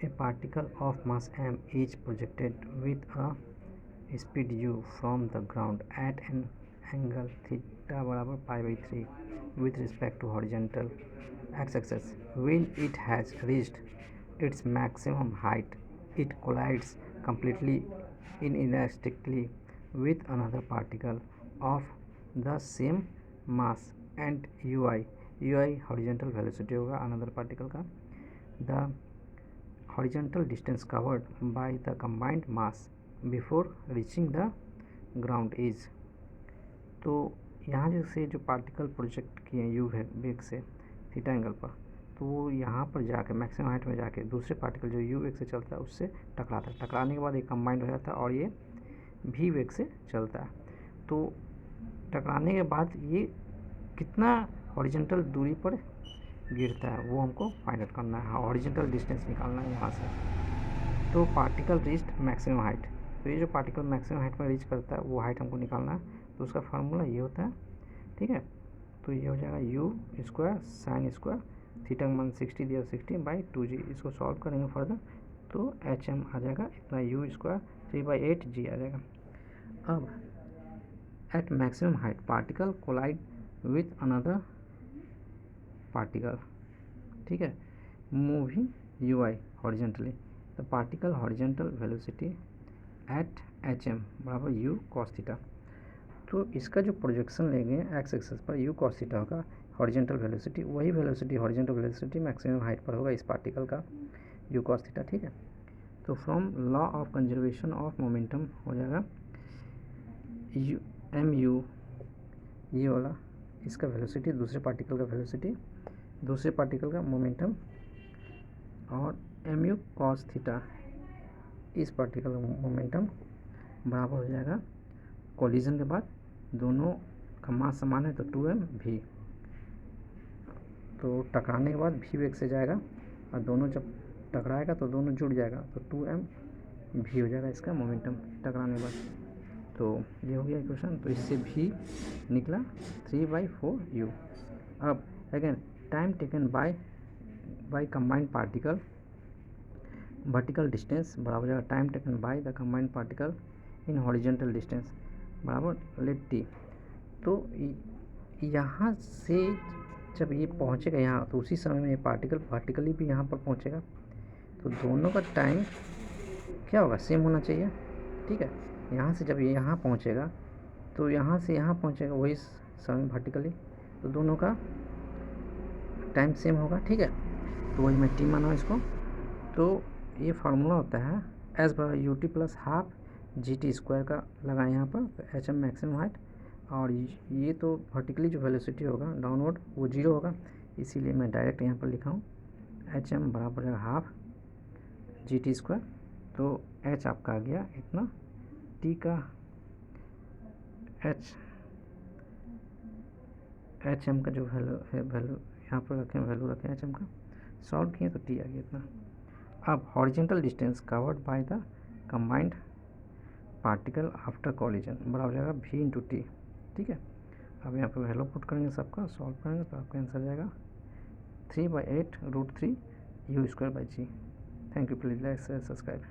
A particle of mass m is projected with a speed u from the ground at an angle theta बराबर pi by 3 with respect to horizontal x-axis. When it has reached its maximum height, it collides completely inelastically with another particle of the same mass and ui horizontal velocity होगा another particle का. The horizontal distance covered by the combined mass before reaching the ground is. तो यहाँ जैसे जो particle project किए you वेग से theta angle पर, तो वो यहाँ पर जाके मैक्सिमम हाइट में जाके दूसरे पार्टिकल जो यू वेग से चलता है उससे टकराता है. टकराने के बाद ये कंबाइंड हो जाता है और ये भी वेग से चलता है. तो टकराने के बाद ये कितना हॉरिजॉन्टल दूरी पर गिरता है वो हमको फाइंड आउट करना है. हॉरिजॉन्टल डिस्टेंस निकालना है यहाँ से. तो पार्टिकल रीच्ड मैक्सिमम हाइट, तो ये जो पार्टिकल मैक्सिमम हाइट पर रीच करता है वो हाइट हमको निकालना है. तो उसका फार्मूला ये होता है, ठीक है. तो ये हो जाएगा you square sine square theta का मान 60 दिया 60 बाई 2g. इसको सॉल्व करेंगे फर्दर तो एच एम आ जाएगा इतना यू स्क्वायर 3/8g आ जाएगा. अब at maximum height particle collide with another particle, ठीक है, moving ui horizontally. The particle horizontal velocity at hm बराबर u cos थीटा. तो इसका जो प्रोजेक्शन लेंगे एक्स एक्सिस पर u cos थीटा होगा हॉरिजॉन्टल वेलोसिटी. वही velocity horizontal velocity maximum height पर होगा इस पार्टिकल का u cos थीटा, ठीक है. तो from law of conservation of momentum हो जाएगा एम यू ये वाला इसका वेलोसिटी, दूसरे पार्टिकल का वेलोसिटी, दूसरे पार्टिकल का मोमेंटम, और एम यू कॉस थीटा इस पार्टिकल का मोमेंटम बराबर हो जाएगा कोलिजन के बाद दोनों का मास समान है तो 2m v. तो टकराने के बाद v वेग से जाएगा और दोनों जब टकराएगा तो दोनों जुड़ जाएगा तो 2m v हो जाएगा इसका मोमेंटम टकराने के बाद. तो ये हो गया इक्वेशन. तो इससे v निकला 3/4u. अब again time taken by combined particle vertical distance बराबर हो जाएगा time taken by the combined particle in horizontal distance बराबर लेट t. तो यहाँ से जब ये पहुँचेगा यहाँ तो उसी समय में ये पार्टिकल वर्टिकली भी यहाँ पर पहुँचेगा. तो दोनों का टाइम क्या होगा, सेम होना चाहिए, ठीक है. यहाँ से जब ये यहाँ पहुँचेगा तो यहाँ से यहाँ पहुँचेगा वही समय वर्टिकली, तो दोनों का टाइम सेम होगा, ठीक है. तो वही मैं टी माना इसको. तो ये फार्मूला होता है एस बराबर U T plus half G T square का लगाएं यहाँ पर. तो एच एम मैक्सिमम हाइट और ये तो वर्टिकली जो वेलोसिटी होगा डाउनवर्ड वो 0 होगा, इसीलिए मैं डायरेक्ट यहाँ पर लिखा हूँ एच एम बराबर है हाफ जी टी स्क्वायर. तो एच आपका आ गया इतना, टी का एच एम का जो वैल्यू है वैल्यू यहाँ पर रखें, वैल्यू रखें एच एम का, सॉल्व किए तो टी आ गया इतना. अब horizontal distance covered by the combined particle after collision बराबर हो जाएगा v इंटू टी, ठीक है. अब यहाँ पर वैल्यू पुट करेंगे सबका, सॉल्व करेंगे तो आपका आंसर जाएगा 3/8√3 u² by g. Thank you. Please like share subscribe.